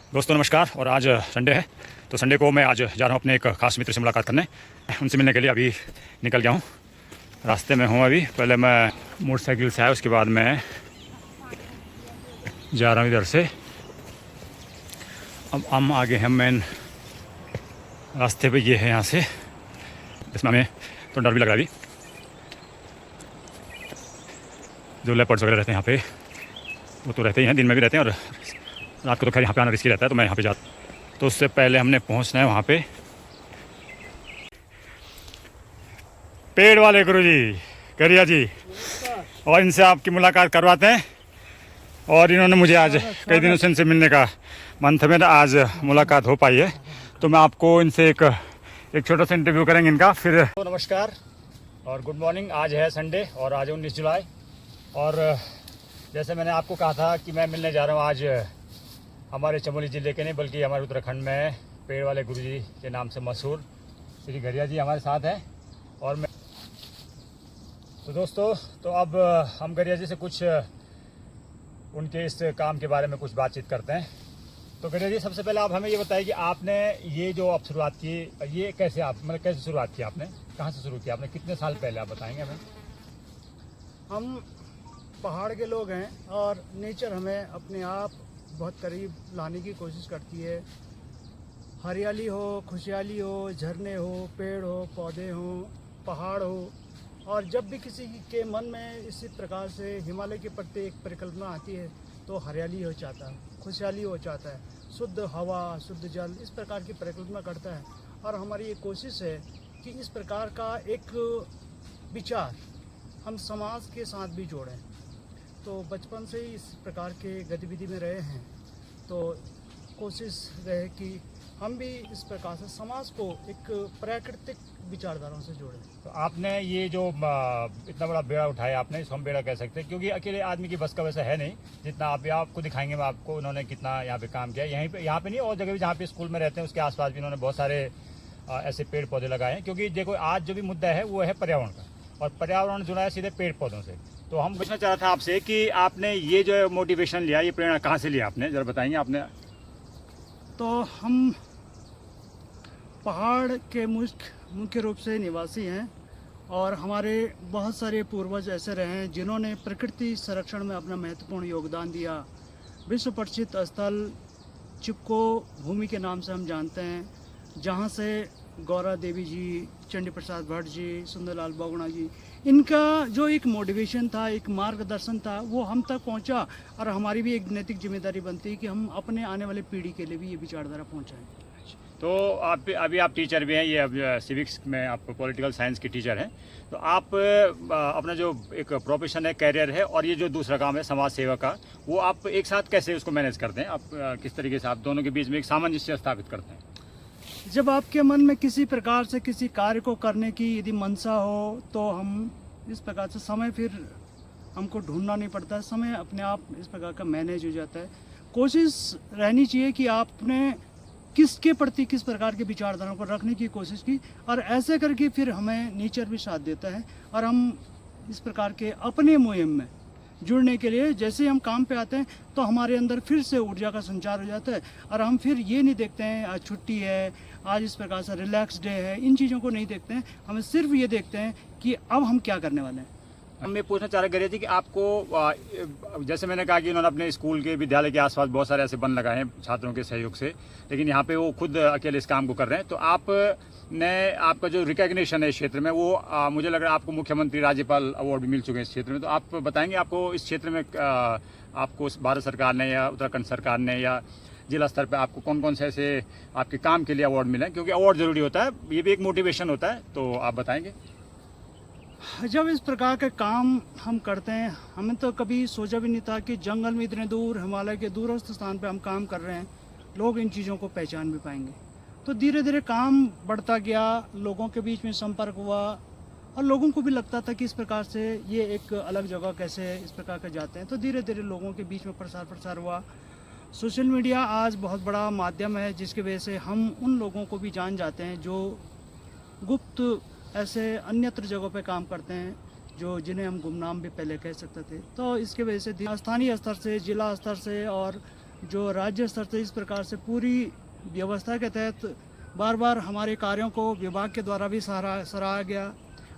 दोस्तों नमस्कार। और आज संडे है, तो संडे को मैं आज जा रहा हूँ अपने एक खास मित्र से मुलाकात करने। उनसे मिलने के लिए अभी निकल गया हूँ, रास्ते में हूँ अभी। पहले मैं मोटरसाइकिल से आया, उसके बाद मैं जा रहा हूँ इधर से। अब हम आगे हैं मेन रास्ते पे, ये है यहाँ से। इसमें हमें तो डर भी लग रहा है अभी, जो लेपर्ड्स वगैरह रहते हैं यहाँ पे वो तो रहते ही हैं, दिन में भी रहते हैं, और रात को तो खैर यहाँ पे आना रिस्की रहता है, तो मैं यहाँ पे जाता। तो उससे पहले हमने पहुँचना है वहाँ पे। पेड़ वाले गुरुजी, गरिया जी, और इनसे आपकी मुलाकात करवाते हैं। और इन्होंने मुझे आज कई दिनों से इनसे मिलने का मन था मेरा, आज मुलाकात हो पाई है। तो मैं आपको इनसे एक छोटा सा इंटरव्यू करेंगे इनका फिर। तो नमस्कार और गुड मॉर्निंग। आज है संडे और आज 19 जुलाई। और जैसे मैंने आपको कहा था कि मैं मिलने जा रहा हूँ आज हमारे चमोली ज़िले के नहीं बल्कि हमारे उत्तराखंड में पेड़ वाले गुरुजी के नाम से मशहूर श्री गरिया जी हमारे साथ हैं। और मैं तो दोस्तों, तो अब हम गरिया जी से कुछ उनके इस काम के बारे में कुछ बातचीत करते हैं। तो गरिया जी, सबसे पहले आप हमें ये बताइए कि आपने ये जो आप शुरुआत की, ये कैसे आप मतलब कैसे शुरुआत की आपने, कहाँ से शुरू किया आपने, कितने साल पहले आप बताएंगे हमें? हम पहाड़ के लोग हैं और नेचर हमें अपने आप बहुत करीब लाने की कोशिश करती है। हरियाली हो, खुशहाली हो, झरने हो, पेड़ हो, पौधे हो, पहाड़ हो, और जब भी किसी के मन में इसी प्रकार से हिमालय के प्रति एक परिकल्पना आती है तो हरियाली हो चाहता है, खुशहाली हो चाहता है, शुद्ध हवा, शुद्ध जल, इस प्रकार की परिकल्पना करता है। और हमारी ये कोशिश है कि इस प्रकार का एक विचार हम समाज के साथ भी जोड़ें। तो बचपन से ही इस प्रकार के गतिविधि में रहे हैं, तो कोशिश रहे कि हम भी इस प्रकार से समाज को एक प्राकृतिक विचारधाराओं से जोड़ें। तो आपने ये जो इतना बड़ा बेड़ा उठाया आपने, इसको हम बेड़ा कह सकते हैं, क्योंकि अकेले आदमी की बस का वैसा है नहीं। जितना आप आपको दिखाएंगे मैं आपको, उन्होंने कितना यहाँ पे काम किया। यहाँ पे नहीं, और जगह भी जहाँ पे स्कूल में रहते हैं उसके आसपास भी उन्होंने बहुत सारे ऐसे पेड़ पौधे लगाए हैं। क्योंकि देखो, आज जो भी मुद्दा है वो है पर्यावरण का, और पर्यावरण जुड़ा है सीधे पेड़ पौधों से। तो हम पूछना चाह रहा था आपसे कि आपने ये जो मोटिवेशन लिया, ये प्रेरणा कहाँ से लिया आपने, जरा बताएंगे आपने? तो हम पहाड़ के मुख्य रूप से निवासी हैं, और हमारे बहुत सारे पूर्वज ऐसे रहे हैं जिन्होंने प्रकृति संरक्षण में अपना महत्वपूर्ण योगदान दिया। विश्व प्रसिद्ध स्थल चिपको भूमि के नाम से हम जानते हैं, जहाँ से गौरा देवी जी, चंडी प्रसाद भट्ट जी, सुंदरलाल बहुगुणा जी, इनका जो एक मोटिवेशन था, एक मार्गदर्शन था, वो हम तक पहुंचा। और हमारी भी एक नैतिक जिम्मेदारी बनती है कि हम अपने आने वाले पीढ़ी के लिए भी ये विचारधारा पहुंचाएं। तो अभी आप टीचर भी हैं, ये अब सिविक्स में आप पॉलिटिकल साइंस की टीचर हैं। तो आप अपना जो एक प्रोफेशन है, कैरियर है, और ये जो दूसरा काम है समाज सेवा का, वो आप एक साथ कैसे उसको मैनेज करते हैं? आप किस तरीके से आप दोनों के बीच में एक सामंजस्य स्थापित करते हैं? जब आपके मन में किसी प्रकार से किसी कार्य को करने की यदि मंशा हो, तो हम इस प्रकार से समय फिर हमको ढूंढना नहीं पड़ता, समय अपने आप इस प्रकार का मैनेज हो जाता है। कोशिश रहनी चाहिए कि आपने किसके प्रति किस प्रकार के विचारधाराओं को रखने की कोशिश की, और ऐसे करके फिर हमें नेचर भी साथ देता है। और हम इस प्रकार के अपने मुहिम में जुड़ने के लिए जैसे हम काम पे आते हैं तो हमारे अंदर फिर से ऊर्जा का संचार हो जाता है, और हम फिर ये नहीं देखते हैं आज छुट्टी है, आज इस प्रकार से रिलैक्स डे है, इन चीज़ों को नहीं देखते हैं। हमें सिर्फ ये देखते हैं कि अब हम क्या करने वाले हैं। हम ये पूछना चाह रहे गरिया जी कि आपको, जैसे मैंने कहा कि उन्होंने अपने स्कूल के विद्यालय के आसपास बहुत सारे ऐसे वन लगाए हैं छात्रों के सहयोग से, लेकिन यहाँ पे वो खुद अकेले इस काम को कर रहे हैं। तो आपका जो रिकॉग्निशन है इस क्षेत्र में, वो मुझे लग रहा है आपको मुख्यमंत्री राज्यपाल अवार्ड भी मिल चुके हैं इस क्षेत्र में। तो आप बताएंगे आपको इस क्षेत्र में आपको भारत सरकार ने या उत्तराखंड सरकार ने या जिला स्तर पे आपको कौन कौन से ऐसे आपके काम के लिए अवार्ड मिले हैं? क्योंकि अवार्ड ज़रूरी होता है, ये भी एक मोटिवेशन होता है, तो आप बताएंगे। जब इस प्रकार के काम हम करते हैं, हमें तो कभी सोचा भी नहीं था कि जंगल में इतने दूर, हिमालय के दूरस्थ स्थान पे हम काम कर रहे हैं, लोग इन चीज़ों को पहचान भी पाएंगे। तो धीरे धीरे काम बढ़ता गया, लोगों के बीच में संपर्क हुआ, और लोगों को भी लगता था कि इस प्रकार से ये एक अलग जगह कैसे इस प्रकार के जाते हैं। तो धीरे धीरे लोगों के बीच में प्रसार हुआ। सोशल मीडिया आज बहुत बड़ा माध्यम है, जिसकी वजह से हम उन लोगों को भी जान जाते हैं जो गुप्त ऐसे अन्यत्र जगहों पे काम करते हैं, जिन्हें हम गुमनाम भी पहले कह सकते थे। तो इसके वजह से स्थानीय स्तर से, जिला स्तर से और जो राज्य स्तर से इस प्रकार से पूरी व्यवस्था के तहत बार बार हमारे कार्यों को विभाग के द्वारा भी सराहा गया।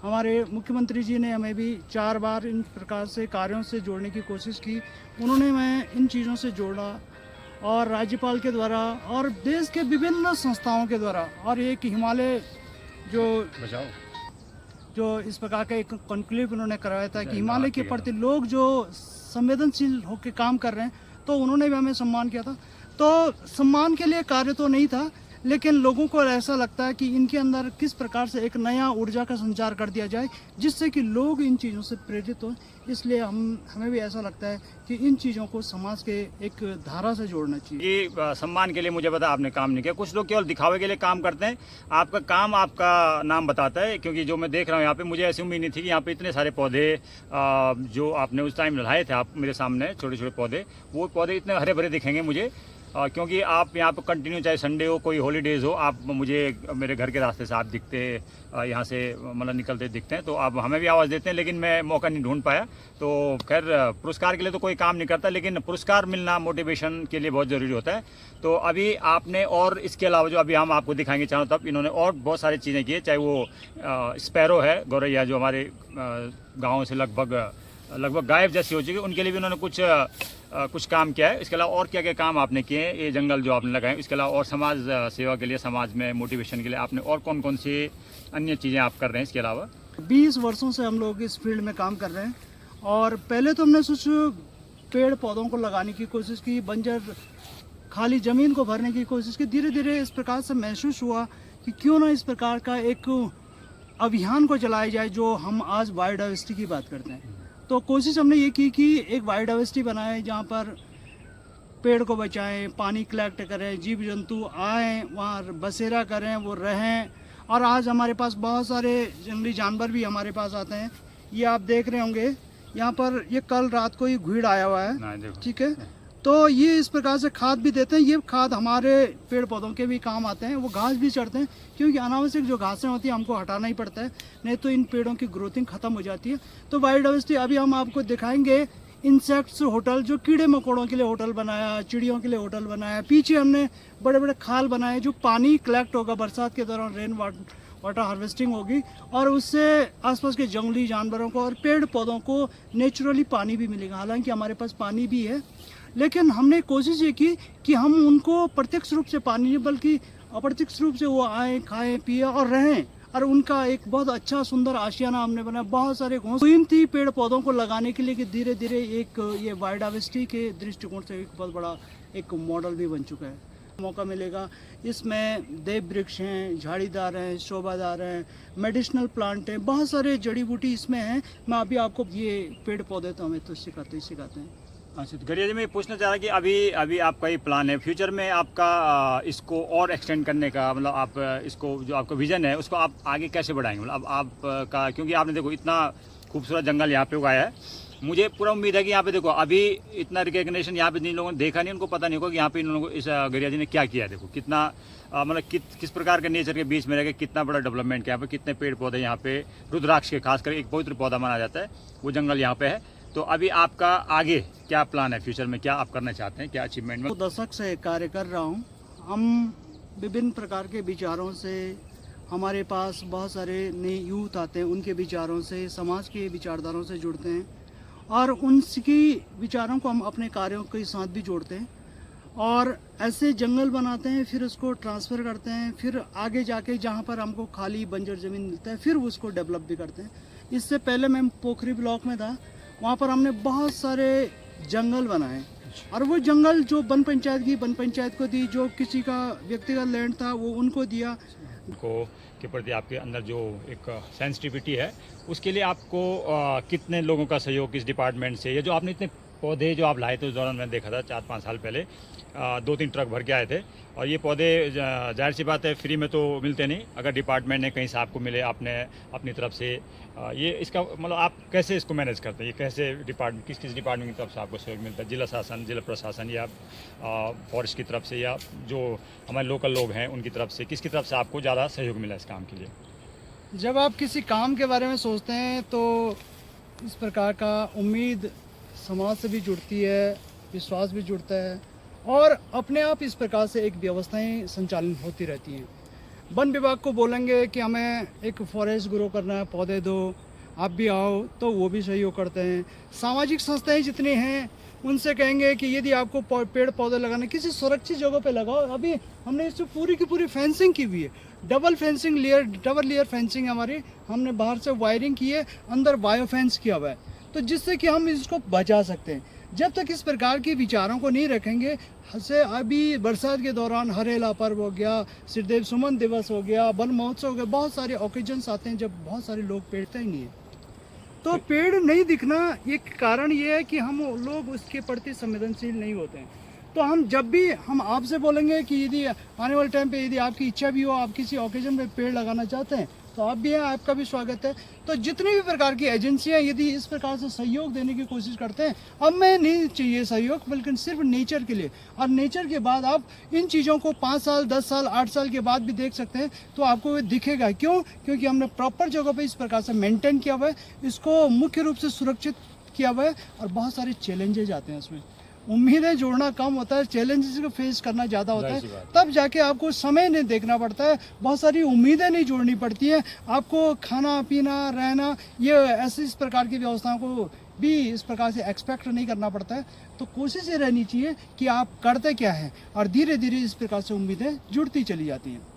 हमारे मुख्यमंत्री जी ने हमें भी 4 बार इन प्रकार से कार्यों से जोड़ने की कोशिश की। उन्होंने मैं इन चीज़ों से जोड़ा और राज्यपाल के द्वारा और देश के विभिन्न संस्थाओं के द्वारा और एक हिमालय जो इस प्रकार का एक कॉन्क्लेव उन्होंने करवाया था कि हिमालय के प्रति लोग जो संवेदनशील होकर काम कर रहे हैं, तो उन्होंने भी हमें सम्मान किया था। तो सम्मान के लिए कार्य तो नहीं था, लेकिन लोगों को ऐसा लगता है कि इनके अंदर किस प्रकार से एक नया ऊर्जा का संचार कर दिया जाए जिससे कि लोग इन चीज़ों से प्रेरित हों। इसलिए हमें भी ऐसा लगता है कि इन चीज़ों को समाज के एक धारा से जोड़ना चाहिए। ये सम्मान के लिए मुझे पता आपने काम नहीं किया, कुछ लोग केवल दिखावे के लिए काम करते हैं। आपका काम आपका नाम बताता है, क्योंकि जो मैं देख रहा हूँ यहाँ पे, मुझे ऐसी उम्मीद नहीं थी कि यहाँ पे इतने सारे पौधे जो आपने उस टाइम लगाए थे आप मेरे सामने, छोटे छोटे पौधे, वो पौधे इतने हरे भरे दिखेंगे मुझे, क्योंकि आप यहाँ पर कंटिन्यू, चाहे संडे हो कोई हॉलीडेज हो, आप मुझे मेरे घर के रास्ते से आप दिखते, यहाँ से मतलब निकलते दिखते हैं, तो आप हमें भी आवाज़ देते हैं, लेकिन मैं मौका नहीं ढूंढ पाया। तो खैर, पुरस्कार के लिए तो कोई काम नहीं करता, लेकिन पुरस्कार मिलना मोटिवेशन के लिए बहुत ज़रूरी होता है। तो अभी आपने और इसके अलावा जो अभी हम आपको दिखाएंगे चारों तरफ, इन्होंने और बहुत सारी चीज़ें की है, चाहे वो स्पैरो है, गौरैया, जो हमारे गाँव से लगभग गायब जैसी हो चुकी, उनके लिए भी उन्होंने कुछ काम किया है। इसके अलावा और क्या क्या काम आपने किए हैं, ये जंगल जो आपने लगाए, इसके अलावा और समाज सेवा के लिए, समाज में मोटिवेशन के लिए आपने और कौन कौन सी अन्य चीज़ें आप कर रहे हैं इसके अलावा? 20 वर्षों से हम लोग इस फील्ड में काम कर रहे हैं और पहले तो हमने कुछ पेड़ पौधों को लगाने की कोशिश की, बंजर खाली ज़मीन को भरने की कोशिश की। धीरे धीरे इस प्रकार से महसूस हुआ कि क्यों ना इस प्रकार का एक अभियान को चलाया जाए जो हम आज बायोडाइवर्सिटी की बात करते हैं। तो कोशिश हमने ये की कि एक बायोडाइवर्सिटी बनाए जहाँ पर पेड़ को बचाएं, पानी कलेक्ट करें, जीव जंतु आएँ, वहाँ बसेरा करें, वो रहें। और आज हमारे पास बहुत सारे जंगली जानवर भी हमारे पास आते हैं। ये आप देख रहे होंगे यहाँ पर, ये कल रात को ही घुइड़ आया हुआ है, ठीक है। तो ये इस प्रकार से खाद भी देते हैं। ये खाद हमारे पेड़ पौधों के भी काम आते हैं। वो घास भी चढ़ते हैं, क्योंकि अनावश्यक जो घासें होती हैं हमको हटाना ही पड़ता है, नहीं तो इन पेड़ों की ग्रोथिंग खत्म हो जाती है। तो बायोडाइवर्सिटी अभी हम आपको दिखाएंगे इंसेक्ट्स होटल, जो कीड़े मकोड़ों के लिए होटल बनाया, चिड़ियों के लिए होटल बनाया। पीछे हमने बड़े बड़े खाल बनाए, जो पानी कलेक्ट होगा बरसात के दौरान, रेन वाटर हार्वेस्टिंग होगी और उससे आसपास के जंगली जानवरों को और पेड़ पौधों को नेचुरली पानी भी मिलेगा। हालांकि हमारे पास पानी भी है, लेकिन हमने कोशिश ये की कि हम उनको प्रत्यक्ष रूप से पानी नहीं, बल्कि अप्रत्यक्ष रूप से वो आए, खाएं, पिए और रहें। और उनका एक बहुत अच्छा सुंदर आशियाना हमने बनाया। बहुत सारे मुहिम थी पेड़ पौधों को लगाने के लिए कि धीरे धीरे एक ये बायोडाइवर्सिटी के दृष्टिकोण से एक बहुत बड़ा एक मॉडल भी बन चुका है। मौका मिलेगा, इसमें देव वृक्ष हैं, झाड़ीदार हैं, शोभादार हैं, मेडिसिनल प्लांट हैं, बहुत सारे जड़ी बूटी इसमें हैं। मैं अभी आपको ये पेड़ पौधे तो हमें तो सिखाते हैं। अच्छा, तो गौरैया जी, मैं पूछना चाह रहा कि अभी आपका ये प्लान है, फ्यूचर में आपका इसको और एक्सटेंड करने का, मतलब आप इसको जो आपका विजन है उसको आप आगे कैसे बढ़ाएंगे? मतलब अब आपका, क्योंकि आपने देखो इतना खूबसूरत जंगल यहाँ पे उगाया है, मुझे पूरा उम्मीद है कि यहाँ पे देखो अभी इतना रिकग्निशन यहाँ पे जिन लोगों ने देखा नहीं, उनको पता नहीं होगा कि यहाँ पे इन लोगों को, इस गौरैया जी ने क्या किया। देखो कितना मतलब किस प्रकार के नेचर के बीच में रह के कितना बड़ा डेवलपमेंट किया, यहाँ पे कितने पेड़ पौधे, यहाँ पे रुद्राक्ष के खासकर एक पवित्र पौधा माना जाता है, वो जंगल यहाँ पे है। तो अभी आपका आगे क्या प्लान है, फ्यूचर में क्या आप करना चाहते हैं, क्या अचीवमेंट में? 2 दशक से कार्य कर रहा हूँ। हम विभिन्न प्रकार के विचारों से, हमारे पास बहुत सारे नए यूथ आते हैं, उनके विचारों से, समाज के विचारधारों से जुड़ते हैं और उनकी विचारों को हम अपने कार्यों के साथ भी जोड़ते हैं और ऐसे जंगल बनाते हैं, फिर उसको ट्रांसफ़र करते हैं, फिर आगे जाके जहाँ पर हमको खाली बंजर ज़मीन मिलता है फिर उसको डेवलप भी करते हैं। इससे पहले मैं पोखरी ब्लॉक में था, वहाँ पर हमने बहुत सारे जंगल बनाए और वो जंगल जो वन पंचायत को दी, जो किसी का व्यक्तिगत लैंड था वो उनको दिया। के प्रति आपके अंदर जो एक सेंसिटिविटी है, उसके लिए आपको कितने लोगों का सहयोग, किस डिपार्टमेंट से? ये जो आपने इतने पौधे जो आप लाए थे उस दौरान मैंने देखा था 4-5 साल पहले 2-3 ट्रक भर के आए थे, और ये पौधे जाहिर सी बात है फ्री में तो मिलते नहीं, अगर डिपार्टमेंट ने कहीं से आपको मिले, आपने अपनी तरफ से ये इसका मतलब आप कैसे इसको मैनेज करते हैं? ये कैसे डिपार्टमेंट, किस डिपार्टमेंट की तरफ से आपको सहयोग मिलता है? जिला शासन, जिला प्रशासन या फॉरेस्ट की तरफ से, या जो हमारे लोकल लोग हैं उनकी तरफ से, किसकी तरफ से आपको ज़्यादा सहयोग मिला इस काम के लिए? जब आप किसी काम के बारे में सोचते हैं तो इस प्रकार का उम्मीद समाज से भी जुड़ती है, विश्वास भी जुड़ता है और अपने आप इस प्रकार से एक व्यवस्थाएं संचालन होती रहती हैं। वन विभाग को बोलेंगे कि हमें एक फॉरेस्ट ग्रो करना है, पौधे दो, आप भी आओ, तो वो भी सहयोग करते हैं। सामाजिक संस्थाएं जितनी हैं उनसे कहेंगे कि यदि आपको पेड़ पौधे लगाना किसी सुरक्षित जगह पे लगाओ। अभी हमने इससे पूरी की पूरी फेंसिंग की हुई है, डबल लेयर फेंसिंग हमारी, हमने बाहर से वायरिंग की है, अंदर बायो फेंस किया हुआ है, तो जिससे कि हम इसको बचा सकते हैं। जब तक इस प्रकार के विचारों को नहीं रखेंगे, से अभी बरसात के दौरान हरेला पर्व हो गया, श्रीदेव सुमन दिवस हो गया, वन महोत्सव हो गया, बहुत सारे ओकेजन्स आते हैं जब बहुत सारे लोग पेड़ते ही नहीं है। तो पेड़ नहीं दिखना एक कारण ये है कि हम लोग उसके प्रति संवेदनशील नहीं होते हैं। तो हम जब भी हम आपसे बोलेंगे कि यदि आने वाले टाइम पे यदि आपकी इच्छा भी हो, आप किसी ओकेजन पे पेड़ लगाना चाहते हैं, तो आप भी हैं, आपका भी स्वागत है। तो जितनी भी प्रकार की एजेंसियां यदि इस प्रकार से सहयोग देने की कोशिश करते हैं, अब मैं नहीं चाहिए सहयोग, बल्कि सिर्फ नेचर के लिए, और नेचर के बाद आप इन चीज़ों को 5 साल 10 साल 8 साल के बाद भी देख सकते हैं, तो आपको दिखेगा। क्यों? क्योंकि हमने प्रॉपर जगह पर इस प्रकार से मेंटेन किया हुआ है, इसको मुख्य रूप से सुरक्षित किया हुआ है, और बहुत सारे चैलेंजेज आते हैं उसमें। उम्मीदें जोड़ना कम होता है, चैलेंजेस को फेस करना ज़्यादा होता है, तब जाके आपको समय नहीं देखना पड़ता है, बहुत सारी उम्मीदें नहीं जोड़नी पड़ती हैं। आपको खाना पीना रहना, ये ऐसी इस प्रकार की व्यवस्थाओं को भी इस प्रकार से एक्सपेक्ट नहीं करना पड़ता है। तो कोशिश ये रहनी चाहिए कि आप करते क्या है, और धीरे धीरे इस प्रकार से उम्मीदें जुड़ती चली जाती हैं।